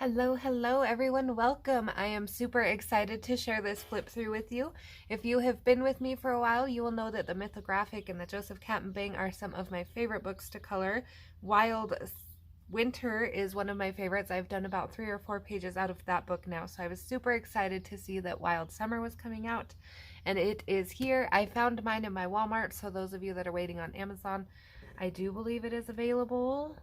Hello everyone, welcome. I am super excited to share this flip through with you. If you have been with me for a while, you will know that the Mythographic and the Joseph Catimbang are some of my favorite books to color. Wild Winter is one of my favorites. I've done about 3 or 4 pages out of that book now, so I was super excited to see that Wild Summer was coming out, and it is here. I found mine in my Walmart, so those of you that are waiting on Amazon, I do believe it is available.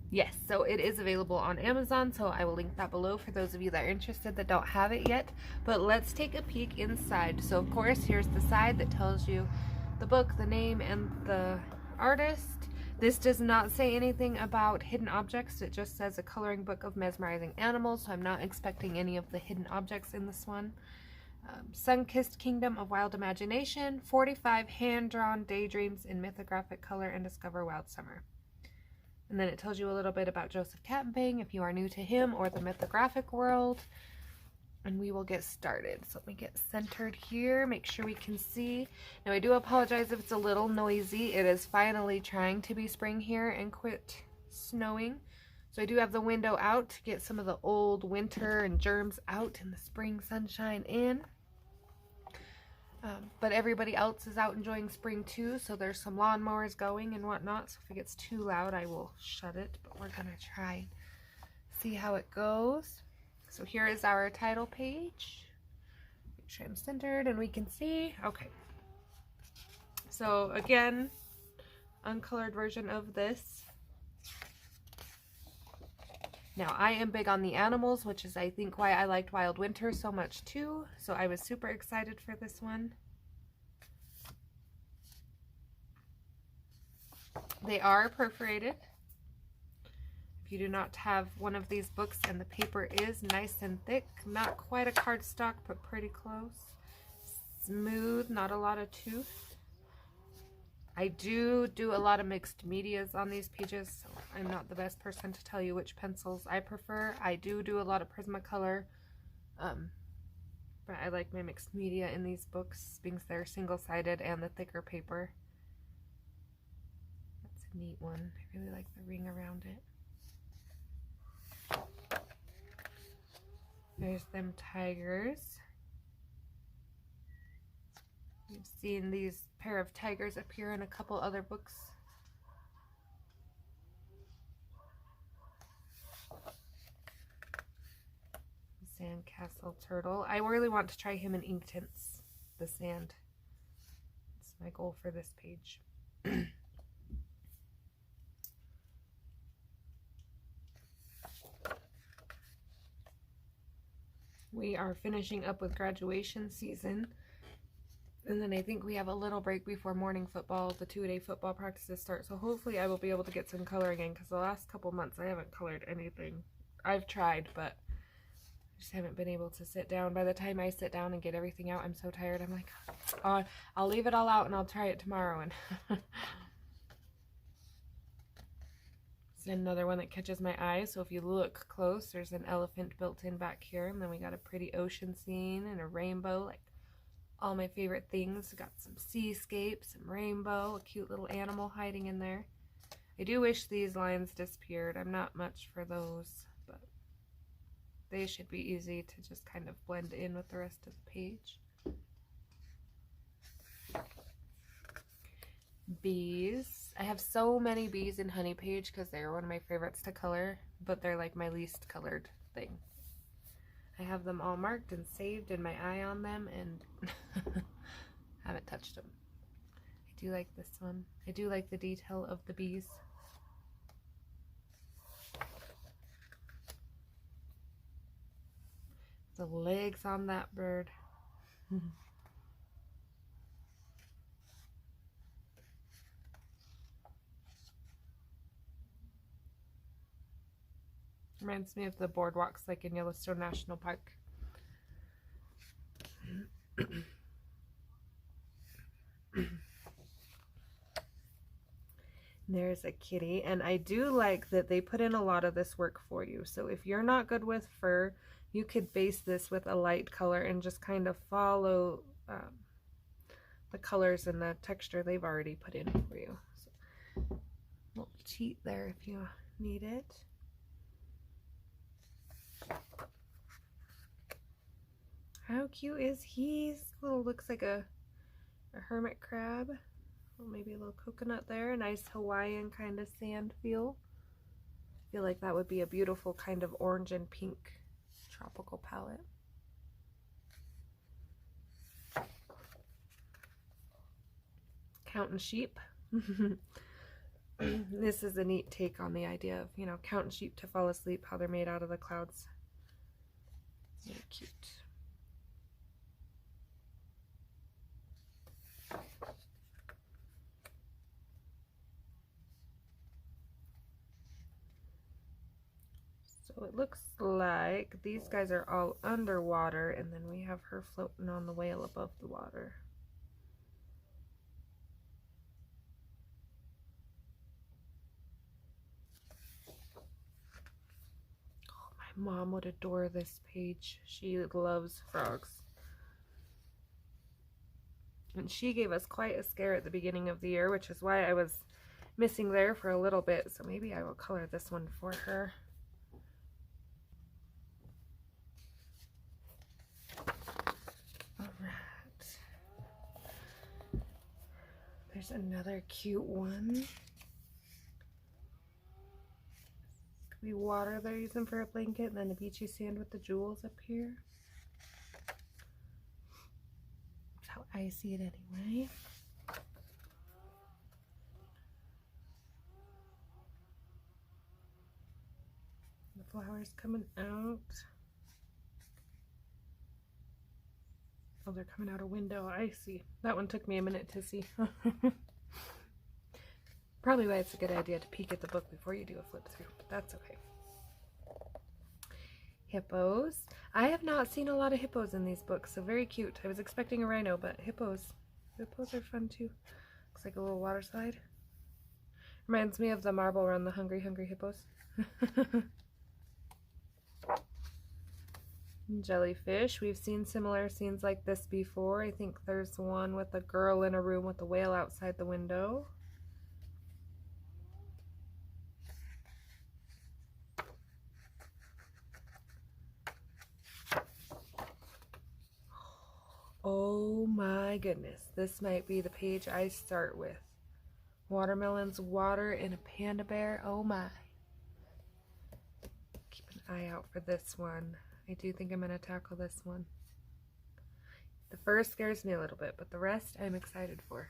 Yes, so it is available on Amazon, so I will link that below for those of you that are interested that don't have it yet. But let's take a peek inside. So of course, here's the side that tells you the book, the name, and the artist. This does not say anything about hidden objects. It just says a coloring book of mesmerizing animals, so I'm not expecting any of the hidden objects in this one. Sun-Kissed Kingdom of Wild Imagination, 45 hand-drawn daydreams in mythographic color, and discover Wild Summer. And then it tells you a little bit about Joseph Catimbang if you are new to him or the mythographic world. And we will get started. So let me get centered here, make sure we can see. Now I do apologize if it's a little noisy. It is finally trying to be spring here and quit snowing. So I do have the window out to get some of the old winter and germs out and the spring sunshine in. But everybody else is out enjoying spring too, so there's some lawnmowers going and whatnot, so if it gets too loud I will shut it, but we're gonna try and see how it goes. So here is our title page. Make sure I'm centered and we can see. Okay, so again, uncolored version of this. Now I am big on the animals, which is I think why I liked Wild Winter so much too, so I was super excited for this one. They are perforated. If you do not have one of these books and the paper is nice and thick, not quite a cardstock but pretty close. Smooth, not a lot of tooth. I do a lot of mixed medias on these pages, so I'm not the best person to tell you which pencils I prefer. I do a lot of Prismacolor, but I like my mixed media in these books because they're single-sided and the thicker paper. That's a neat one. I really like the ring around it. There's them tigers. You've seen these pair of tigers appear in a couple other books. Sandcastle turtle. I really want to try him in Inktints, the sand. That's my goal for this page. We are finishing up with graduation season. And then I think we have a little break before morning football, the 2-day football practices start. So hopefully I will be able to get some coloring in because the last couple months I haven't colored anything. I've tried, but I just haven't been able to sit down. By the time I sit down and get everything out, I'm so tired. I'm like, oh, I'll leave it all out and I'll try it tomorrow. And it's another one that catches my eye. So if you look close, there's an elephant built in back here. And then we got a pretty ocean scene and a rainbow, like all my favorite things. Got some seascape, some rainbow, a cute little animal hiding in there. I do wish these lines disappeared. I'm not much for those, but they should be easy to just kind of blend in with the rest of the page. Bees. I have so many bees in Honey Page because they're one of my favorites to color, but they're like my least colored thing. I have them all marked and saved and my eye on them and haven't touched them. I do like this one. I do like the detail of the bees. The legs on that bird. Reminds me of the boardwalks like in Yellowstone National Park. There's a kitty, and I do like that they put in a lot of this work for you. So if you're not good with fur, you could base this with a light color and just kind of follow the colors and the texture they've already put in for you. So, a little cheat there if you need it. How cute is he? Oh, looks like a hermit crab. Well, maybe a little coconut there. A nice Hawaiian kind of sand feel. I feel like that would be a beautiful kind of orange and pink tropical palette. Counting sheep. This is a neat take on the idea of, you know, counting sheep to fall asleep, how they're made out of the clouds. Very cute. So it looks like these guys are all underwater, and then we have her floating on the whale above the water. Mom would adore this page. She loves frogs. And she gave us quite a scare at the beginning of the year, which is why I was missing there for a little bit. So maybe I will color this one for her. All right. There's another cute one. We water they're using for a blanket, and then the beachy sand with the jewels up here. That's how I see it anyway. The flowers coming out. Oh, they're coming out a window. I see. That one took me a minute to see. Probably why it's a good idea to peek at the book before you do a flip through, but that's okay. Hippos. I have not seen a lot of hippos in these books, so very cute. I was expecting a rhino, but hippos are fun too. Looks like a little water slide. Reminds me of the marble run, the Hungry Hungry Hippos. Jellyfish. We've seen similar scenes like this before. I think there's one with a girl in a room with a whale outside the window. Oh my goodness, this might be the page I start with. Watermelons, water, and a panda bear. Oh my. Keep an eye out for this one. I do think I'm going to tackle this one. The first scares me a little bit, but the rest I'm excited for.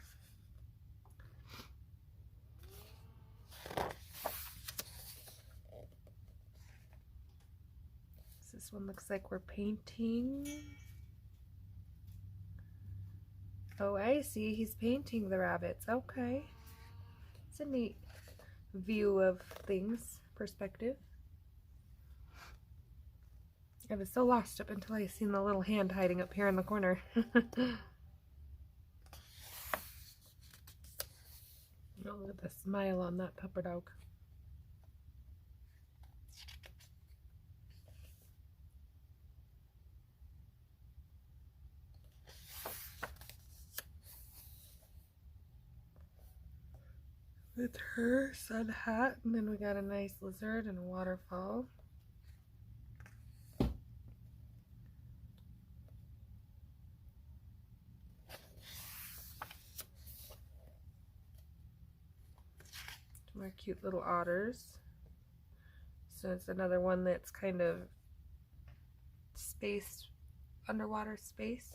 This one looks like we're painting. Oh, I see. He's painting the rabbits. Okay. It's a neat view of things, perspective. I was so lost up until I seen the little hand hiding up here in the corner. Oh, look at the smile on that pepper dog. With her sun hat, and then we got a nice lizard and a waterfall. More cute little otters. So it's another one that's kind of space, underwater space.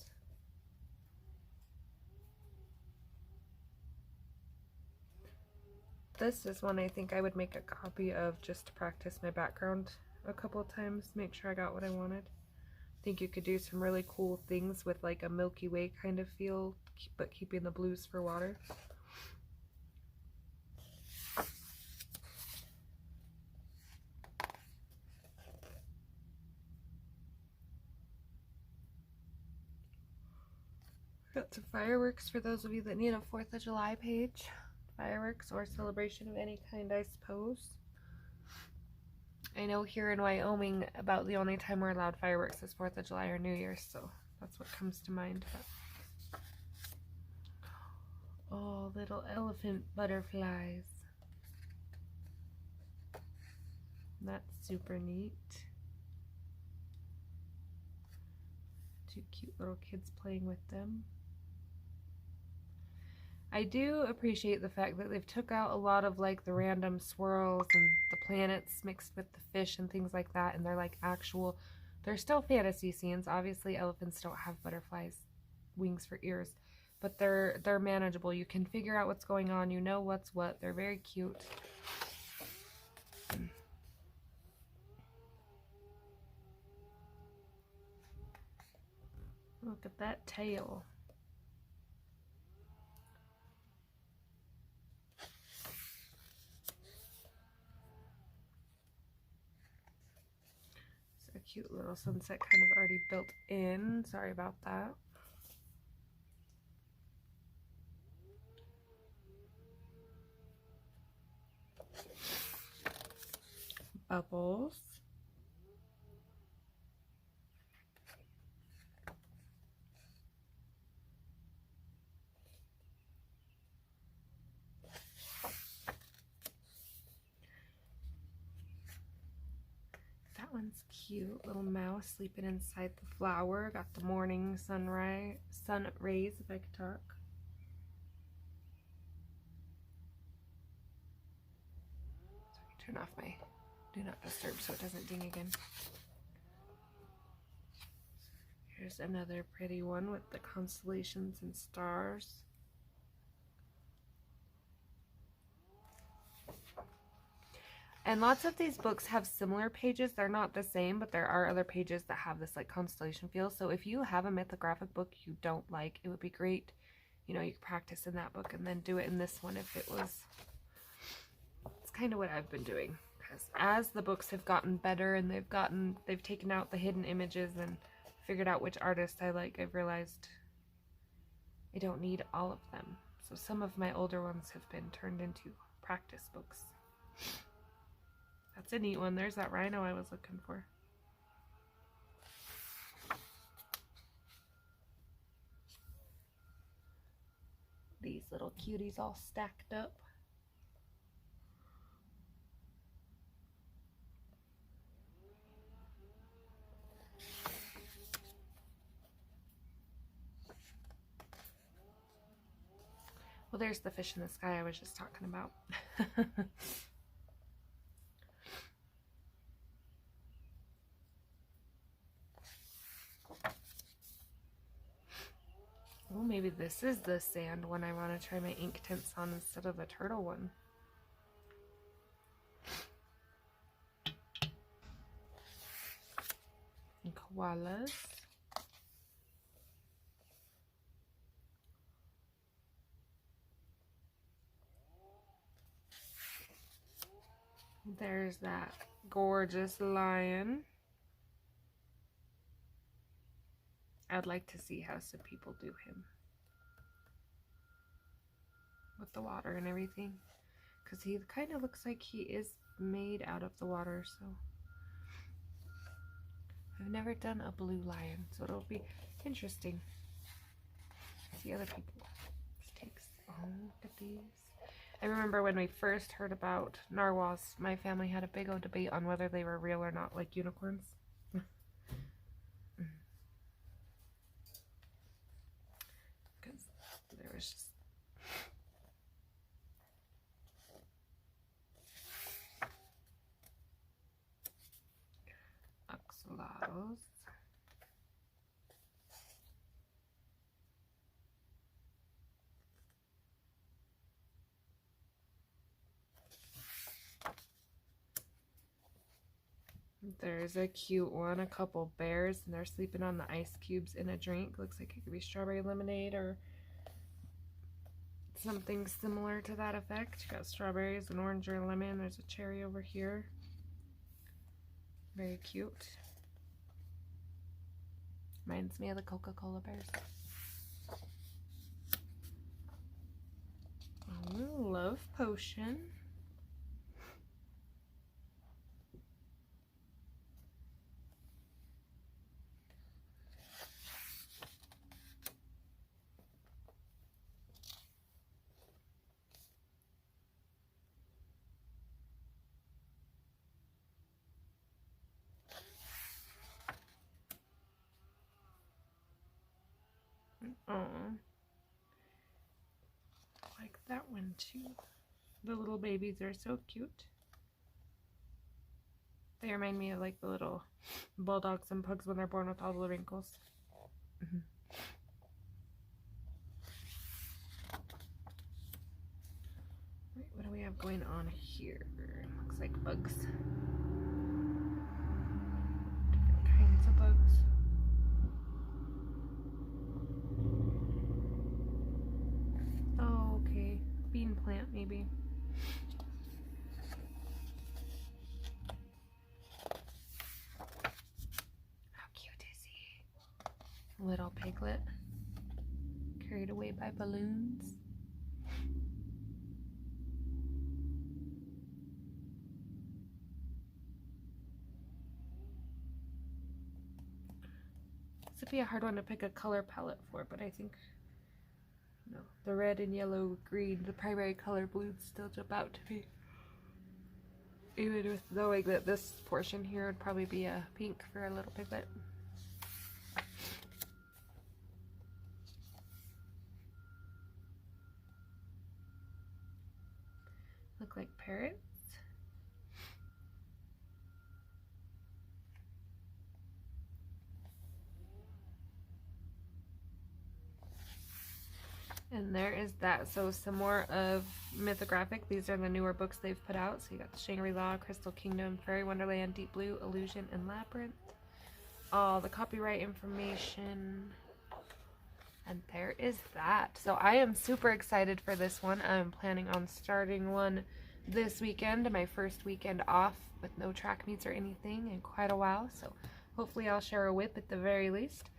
This is one I think I would make a copy of just to practice my background a couple of times, make sure I got what I wanted. I think you could do some really cool things with like a Milky Way kind of feel, but keeping the blues for water. Got some fireworks for those of you that need a 4th of July page. Fireworks or celebration of any kind, I suppose. I know here in Wyoming about the only time we're allowed fireworks is 4th of July or New Year's, so that's what comes to mind. But... oh, little elephant butterflies. That's super neat. Two cute little kids playing with them. I do appreciate the fact that they've took out a lot of like the random swirls and the planets mixed with the fish and things like that, and they're like actual, they're still fantasy scenes. Obviously elephants don't have butterflies wings for ears, but they're manageable. You can figure out what's going on, you know what's what. They're very cute. Look at that tail. A cute little sunset kind of already built in. Sorry about that. Bubbles. That one's cute. Little mouse sleeping inside the flower. Got the morning sun rays, if I could talk. Sorry, turn off my do not disturb so it doesn't ding again. Here's another pretty one with the constellations and stars. And lots of these books have similar pages. They're not the same, but there are other pages that have this like constellation feel. So if you have a mythographic book you don't like, it would be great. You know, you could practice in that book and then do it in this one if it was. It's kind of what I've been doing. Because as the books have gotten better and they've taken out the hidden images and figured out which artist I like, I've realized I don't need all of them. So some of my older ones have been turned into practice books. That's a neat one. There's that rhino I was looking for. These little cuties all stacked up. Well, there's the fish in the sky I was just talking about. Oh, maybe this is the sand one I want to try my ink tints on instead of the turtle one. And koalas. There's that gorgeous lion. I'd like to see how some people do him with the water and everything, because he kind of looks like he is made out of the water. So I've never done a blue lion, so it'll be interesting to see other people. This takes, oh, look at these. I remember when we first heard about narwhals, my family had a big old debate on whether they were real or not, like unicorns. Because there was just axolotls. There's a cute one, a couple bears, and they're sleeping on the ice cubes in a drink. Looks like it could be strawberry lemonade or something similar to that effect. You got strawberries, an orange or a lemon. There's a cherry over here. Very cute. Reminds me of the Coca-Cola bears. Oh, love potion. Oh, I like that one too. The little babies are so cute. They remind me of like the little bulldogs and pugs when they're born with all the wrinkles. Right, what do we have going on here? Looks like bugs. Different kinds of bugs. Oh, okay. Bean plant, maybe. How cute is he? Little piglet. Carried away by balloons. This would be a hard one to pick a color palette for, but I think no, the red and yellow, green, the primary color blues still jump out to me. Even with knowing that this portion here would probably be a pink for a little piglet. Look like parrots. And there is that. So some more of Mythographic. These are the newer books they've put out. So you got the Shangri-La, Crystal Kingdom, Fairy Wonderland, Deep Blue, Illusion, and Labyrinth. All the copyright information. And there is that. So I am super excited for this one. I'm planning on starting one this weekend, my first weekend off with no track meets or anything in quite a while. So hopefully I'll share a whip at the very least.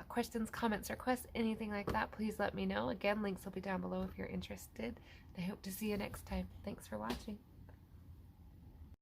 Questions, comments, requests, anything like that, please let me know. Again, links will be down below if you're interested. I hope to see you next time. Thanks for watching.